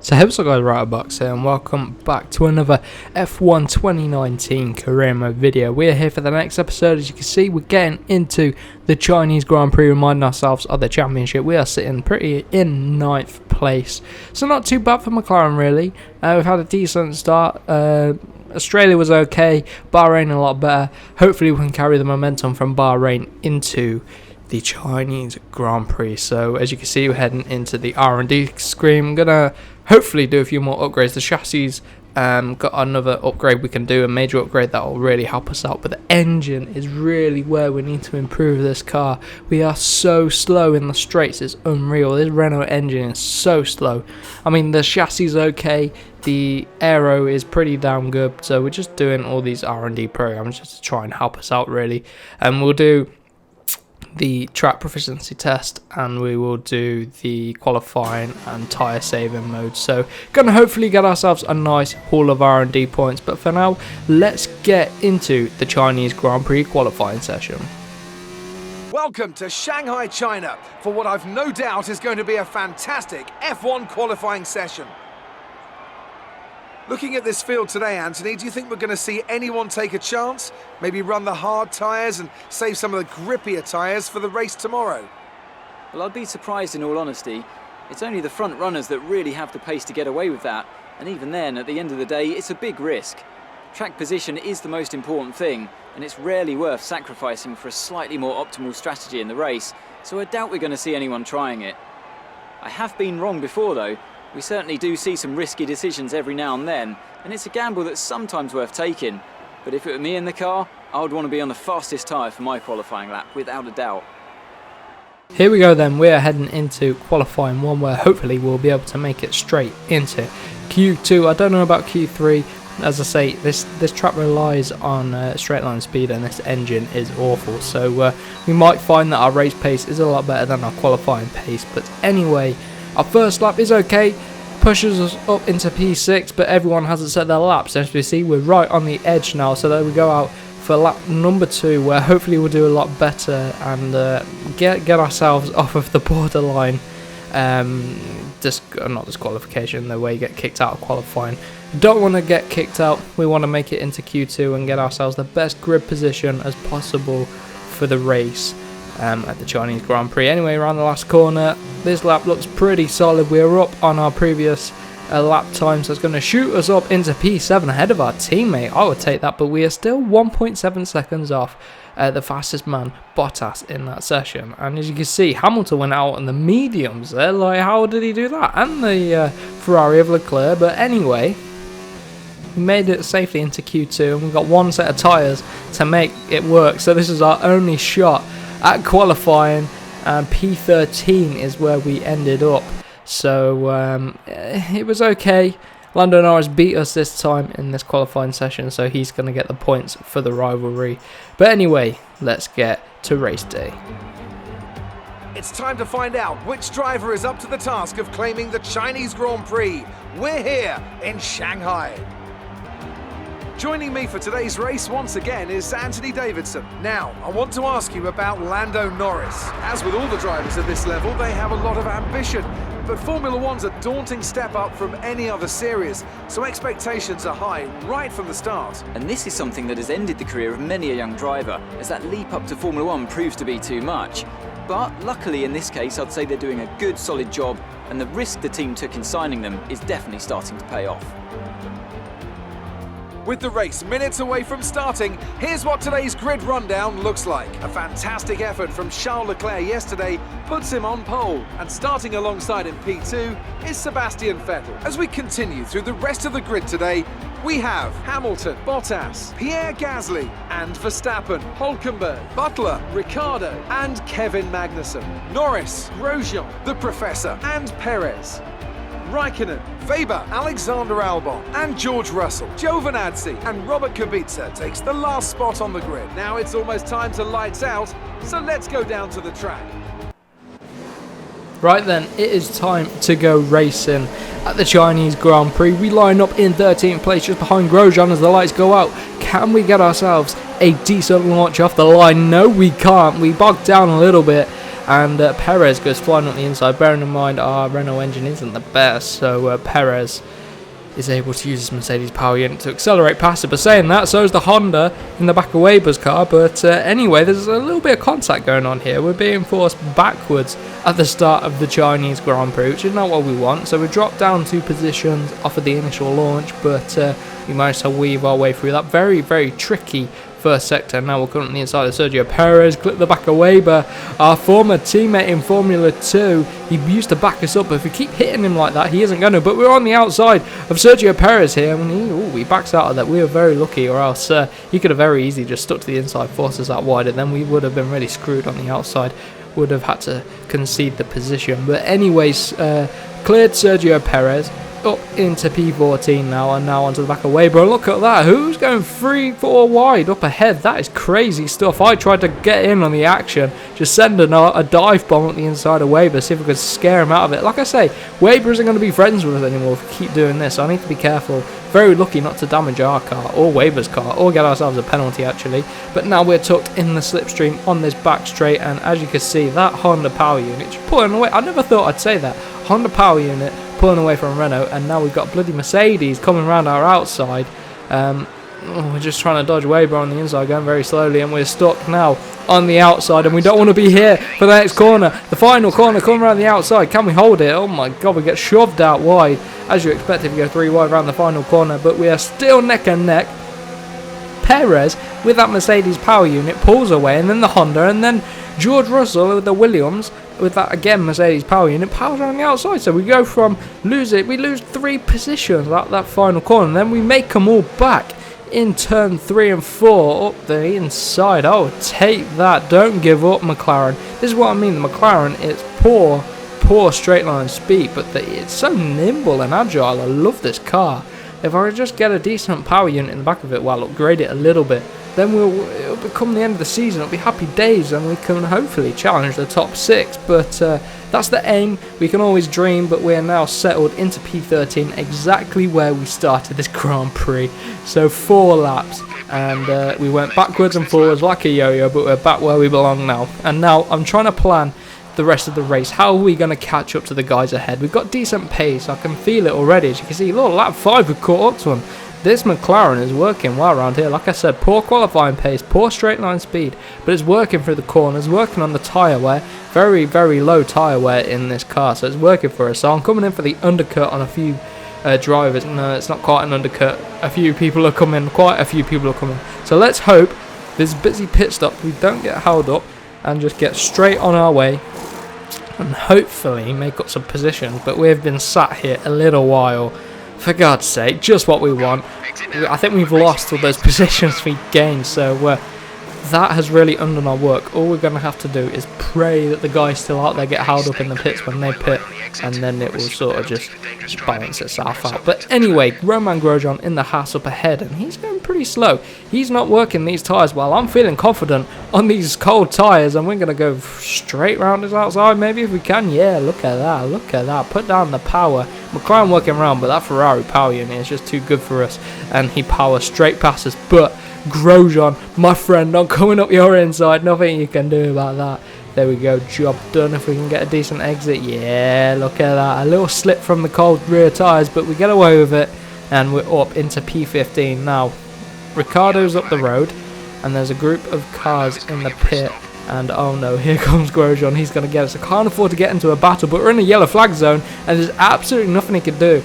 So hey, what's up guys, Riotbox here and welcome back to another F1 2019 career mode video. We're here for the next episode. As you can see, we're getting into the Chinese Grand Prix, reminding ourselves of the championship. We are sitting pretty in 9th place, so not too bad for McLaren really. We've had a decent start. Australia was okay, Bahrain a lot better. Hopefully we can carry the momentum from Bahrain into the Chinese Grand Prix. So as you can see, we're heading into the R&D screen. I'm gonna hopefully do a few more upgrades. The chassis got another upgrade we can do, a major upgrade that will really help us out, but the engine is really where we need to improve this car. We are so slow in the straights, it's unreal. This Renault engine is so slow. I mean, the chassis is okay, the aero is pretty damn good, so we're just doing all these R&D programs just to try and help us out really. And we'll do the track proficiency test, and we will do the qualifying and tyre saving mode. So gonna hopefully get ourselves a nice haul of R&D points, but for now let's get into the Chinese Grand Prix qualifying session. Welcome to Shanghai, China, for what I've no doubt is going to be a fantastic F1 qualifying session. Looking at this field today, Anthony, do you think we're going to see anyone take a chance? Maybe run the hard tyres and save some of the grippier tyres for the race tomorrow? Well, I'd be surprised in all honesty. It's only the front runners that really have the pace to get away with that, and even then, at the end of the day, it's a big risk. Track position is the most important thing, and it's rarely worth sacrificing for a slightly more optimal strategy in the race, so I doubt we're going to see anyone trying it. I have been wrong before though. We certainly do see some risky decisions every now and then, and it's a gamble that's sometimes worth taking. But if it were me in the car, I would want to be on the fastest tyre for my qualifying lap, without a doubt. Here we go then, we're heading into qualifying one where hopefully we'll be able to make it straight into Q2. I don't know about Q3. As I say, this track relies on straight line speed, and this engine is awful. So we might find that our race pace is a lot better than our qualifying pace. But anyway, our first lap is okay, pushes us up into P6, but everyone hasn't set their laps. As we see, we're right on the edge now, so there we go out for lap number 2, where hopefully we'll do a lot better and get ourselves off of the borderline. Not disqualification, the way you get kicked out of qualifying. Don't want to get kicked out, we want to make it into Q2 and get ourselves the best grid position as possible for the race. At the Chinese Grand Prix. Anyway, around the last corner, this lap looks pretty solid. We're up on our previous lap time, so it's going to shoot us up into P7 ahead of our teammate. I would take that, but we are still 1.7 seconds off the fastest man, Bottas, in that session. And as you can see, Hamilton went out on the mediums there. Like, how did he do that? And the Ferrari of Leclerc. But anyway, we made it safely into Q2, and we've got one set of tyres to make it work. So this is our only shot at qualifying, and P13 is where we ended up. So it was okay. Lando Norris beat us this time in this qualifying session, so he's going to get the points for the rivalry. But anyway, let's get to race day. It's time to find out which driver is up to the task of claiming the Chinese Grand Prix. We're here in Shanghai. Joining me for today's race once again is Anthony Davidson. Now, I want to ask you about Lando Norris. As with all the drivers at this level, they have a lot of ambition, but Formula One's a daunting step up from any other series, so expectations are high right from the start. And this is something that has ended the career of many a young driver, as that leap up to Formula One proves to be too much. But luckily in this case, I'd say they're doing a good solid job, and the risk the team took in signing them is definitely starting to pay off. With the race minutes away from starting, here's what today's grid rundown looks like. A fantastic effort from Charles Leclerc yesterday puts him on pole, and starting alongside in P2 is Sebastian Vettel. As we continue through the rest of the grid today, we have Hamilton, Bottas, Pierre Gasly and Verstappen, Hülkenberg, Butler, Ricciardo and Kevin Magnussen, Norris, Grosjean, the Professor and Perez, Raikkonen, Weber, Alexander Albon and George Russell. Giovinazzi and Robert Kubica takes the last spot on the grid. Now it's almost time to lights out, so let's go down to the track. Right then, it is time to go racing at the Chinese Grand Prix. We line up in 13th place just behind Grosjean as the lights go out. Can we get ourselves a decent launch off the line? No, we can't. We bogged down a little bit. and Perez goes flying up the inside. Bearing in mind our Renault engine isn't the best, so Perez is able to use his Mercedes power unit to accelerate past it. But saying that, so is the Honda in the back of Weber's car. But anyway, there's a little bit of contact going on here. We're being forced backwards at the start of the Chinese Grand Prix, which is not what we want. So we dropped down 2 positions off of the initial launch, but we managed to weave our way through that very, very tricky first sector. Now we're currently inside of Sergio Perez, clip the back of Weber, our former teammate in Formula 2. He used to back us up, but if we keep hitting him like that, he isn't going to. But we're on the outside of Sergio Perez here, and he backs out of that. We were very lucky, or else he could have very easily just stuck to the inside, forced us out wide, and then we would have been really screwed on the outside. Would have had to concede the position. But anyways, cleared Sergio Perez up into P14 now, and now onto the back of Weber. Look at that, who's going 3-4 wide up ahead? That is crazy stuff. I tried to get in on the action, just send a dive bomb at the inside of Weber, see if we could scare him out of it. Like I say, Weber isn't going to be friends with us anymore if we keep doing this, so I need to be careful. Very lucky not to damage our car, or Weber's car, or get ourselves a penalty actually. But now we're tucked in the slipstream on this back straight, and as you can see, that Honda power unit just pulling away. I never thought I'd say that. Honda power unit pulling away from Renault, and now we've got bloody Mercedes coming around our outside. We're just trying to dodge Weber on the inside, going very slowly, and we're stuck now on the outside, and we don't want to be here for the next corner. The final corner coming around the outside. Can we hold it? Oh my god, we get shoved out wide, as you expect if you go 3 wide around the final corner, but we are still neck and neck. Perez, with that Mercedes power unit, pulls away, and then the Honda, and then George Russell with the Williams, with that again Mercedes power unit, powers around the outside. So we go from we lose 3 positions at that final corner, and then we make them all back in turn 3 and 4 up the inside. Oh, take that. Don't give up, McLaren. This is what I mean. The McLaren, it's poor straight line speed, but it's so nimble and agile. I love this car. If I could just get a decent power unit in the back of it, well, upgrade it a little bit, then it'll become the end of the season. It'll be happy days, and we can hopefully challenge the top 6. But that's the aim. We can always dream, but we're now settled into P13, exactly where we started this Grand Prix. So 4 laps, and we went backwards and forwards like a yo-yo, but we're back where we belong now. And now I'm trying to plan the rest of the race. How are we going to catch up to the guys ahead? We've got decent pace. I can feel it already. As you can see, look, lap 5 we caught up to them. This McLaren is working well around here. Like I said, poor qualifying pace, poor straight line speed, but it's working through the corners, working on the tyre wear. Very, very low tyre wear in this car, so it's working for us. So I'm coming in for the undercut on a few drivers. No, it's not quite an undercut. Quite a few people are coming. So let's hope this busy pit stop we don't get held up and just get straight on our way and hopefully make up some positions. But we've been sat here a little while. For God's sake, just what we want. I think we've lost all those positions we gained, so that has really undone our work. All we're going to have to do is pray that the guys still out there get held up in the pits when they pit, and then it will sort of just balance itself out. But anyway, Romain Grosjean in the Haas up ahead, and he's going pretty slow. He's not working these tyres well. I'm feeling confident on these cold tyres, and we're going to go straight round his outside maybe if we can. Yeah, look at that. Put down the power. McLaren working around, but that Ferrari power unit is just too good for us, and he powers straight past us. But Grosjean, my friend, not coming up your inside. Nothing you can do about that. There we go, job done. If we can get a decent exit, yeah, look at that. A little slip from the cold rear tyres, but we get away with it, and we're up into P15 now. Ricardo's up the road, and there's a group of cars in the pit, and oh no, here comes Grosjean. He's going to get us. I can't afford to get into a battle, but we're in a yellow flag zone, and there's absolutely nothing he could do.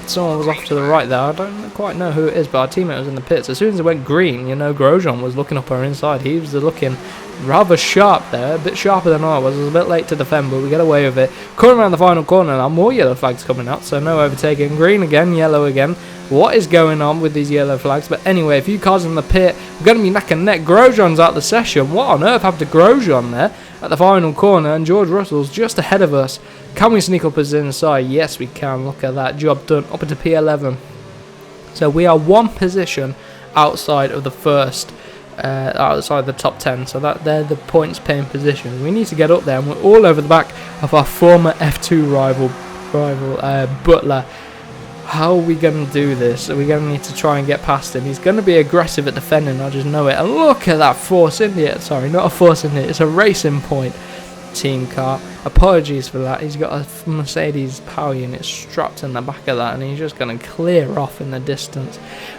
Someone was off to the right there. I don't quite know who it is, but our teammate was in the pits. As soon as it went green, you know, Grosjean was looking up our inside. He was looking rather sharp there, a bit sharper than I was. I was a bit late to defend, but we get away with it. Coming around the final corner now, more yellow flags coming out, so no overtaking. Green again, yellow again. What is going on with these yellow flags? But anyway, a few cars in the pit. We're going to be neck and neck. Grosjean's out the session. What on earth happened to Grosjean there at the final corner? And George Russell's just ahead of us. Can we sneak up us inside? Yes, we can. Look at that. Job done. Up into P11. So we are 1 position outside of the first, outside the top 10. So that they're the points paying position. We need to get up there, and we're all over the back of our former F2 rival Butler. How are we going to do this? Are we going to need to try and get past him? He's going to be aggressive at defending, I just know it. And look at that Force India. Sorry, not a Force India. It's a Racing Point. team car. Apologies for that. He's got a Mercedes power unit strapped in the back of that, and he's just going to clear off in the distance.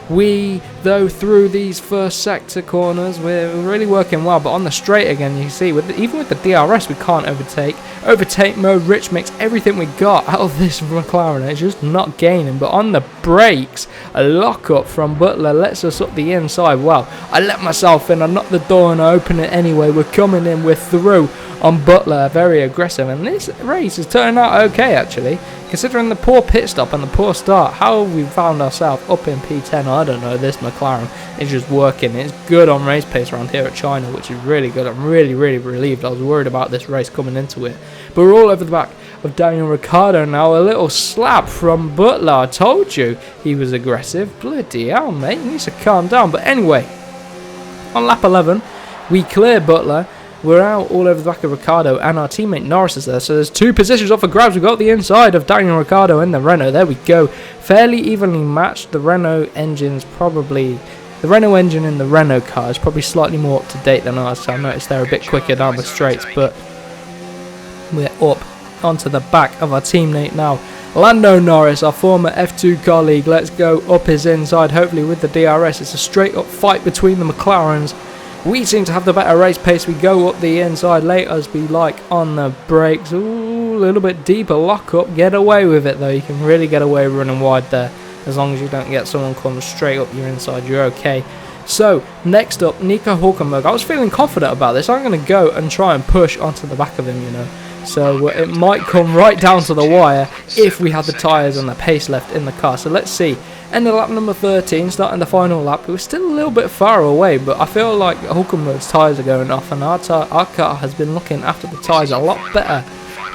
We, though, through these first sector corners, we're really working well, but on the straight again, you see, even with the DRS, we can't overtake. Overtake mode, Rich makes everything we got out of this McLaren. It's just not gaining, but on the brakes, a lock-up from Butler lets us up the inside. Well, I let myself in, I knocked the door and I open it anyway. We're coming in, we're through on Butler, very aggressive, and this race is turning out okay actually, considering the poor pit stop and the poor start. How we found ourselves up in P10, I don't know. This McLaren is just working. It's good on race pace around here at China, which is really good. I'm really relieved. I was worried about this race coming into it, but we're all over the back of Daniel Ricciardo now. A little slap from Butler. I told you he was aggressive. Bloody hell, mate, he needs to calm down. But anyway, on lap 11 we clear Butler. We're out all over the back of Ricciardo, and our teammate Norris is there. So there's 2 positions up for grabs. We've got the inside of Daniel Ricciardo in the Renault. There we go. Fairly evenly matched. The Renault engine in the Renault car is probably slightly more up to date than ours. So I noticed they're a bit quicker down the straights, but we're up onto the back of our teammate now. Lando Norris, our former F2 colleague. Let's go up his inside, hopefully with the DRS. It's a straight up fight between the McLarens. We seem to have the better race pace. We go up the inside, let us be like on the brakes. Ooh, a little bit deeper lock up. Get away with it though. You can really get away running wide there. As long as you don't get someone coming straight up your inside, you're okay. So, next up, Nico Hülkenberg. I was feeling confident about this. I'm going to go and try and push onto the back of him, you know. So, it might come right down to the wire if we had the tyres and the pace left in the car. So, let's see. End of lap number 13, starting the final lap. We're still a little bit far away, but I feel like Hülkenberg's tyres are going off, and our car has been looking after the tyres a lot better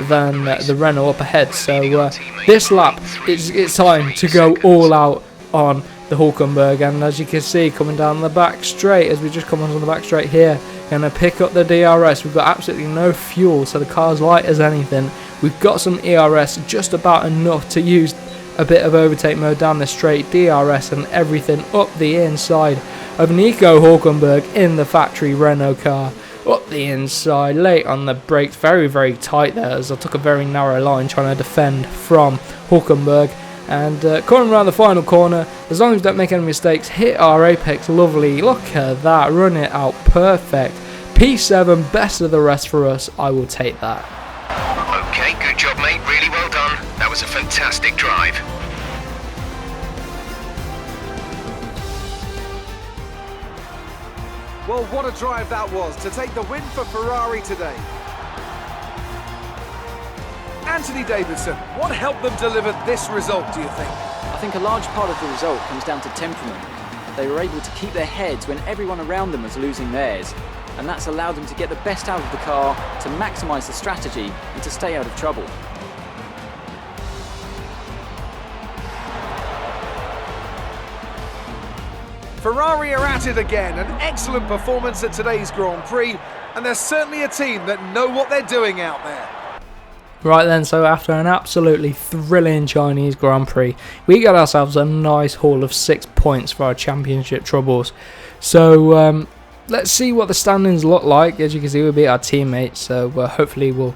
than the Renault up ahead. So this lap, it's time to go all out on the Hülkenberg, and as you can see, coming down the back straight, as we just come onto the back straight here, going to pick up the DRS. We've got absolutely no fuel, so the car's light as anything. We've got some ERS, just about enough to use a bit of overtake mode down the straight, DRS and everything up the inside of Nico Hülkenberg in the factory Renault car. Up the inside, late on the brakes, very tight there, as I took a very narrow line trying to defend from Hülkenberg. And coming around the final corner, as long as we don't make any mistakes, hit our apex, lovely, look at that, run it out, perfect. P7, best of the rest for us, I will take that. Okay, good job mate, really well done. That was a fantastic drive. Well, what a drive that was to take the win for Ferrari today. Anthony Davidson, what helped them deliver this result, do you think? I think a large part of the result comes down to temperament. They were able to keep their heads when everyone around them was losing theirs, and that's allowed them to get the best out of the car, to maximise the strategy and to stay out of trouble. Ferrari are at it again, an excellent performance at today's Grand Prix, and they're certainly a team that know what they're doing out there. Right then, so after an absolutely thrilling Chinese Grand Prix, we got ourselves a nice haul of 6 points for our championship troubles. So let's see what the standings look like. As you can see, we beat our teammates, so hopefully we'll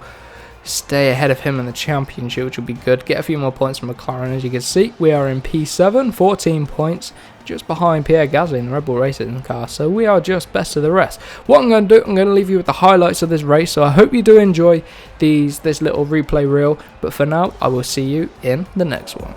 stay ahead of him in the championship, which will be good. Get a few more points from McLaren. As you can see, we are in P7, 14 points, just behind Pierre Gasly in the Red Bull Racing car, so we are just best of the rest. What I'm going to do, I'm going to leave you with the highlights of this race, so I hope you do enjoy this little replay reel, but for now, I will see you in the next one.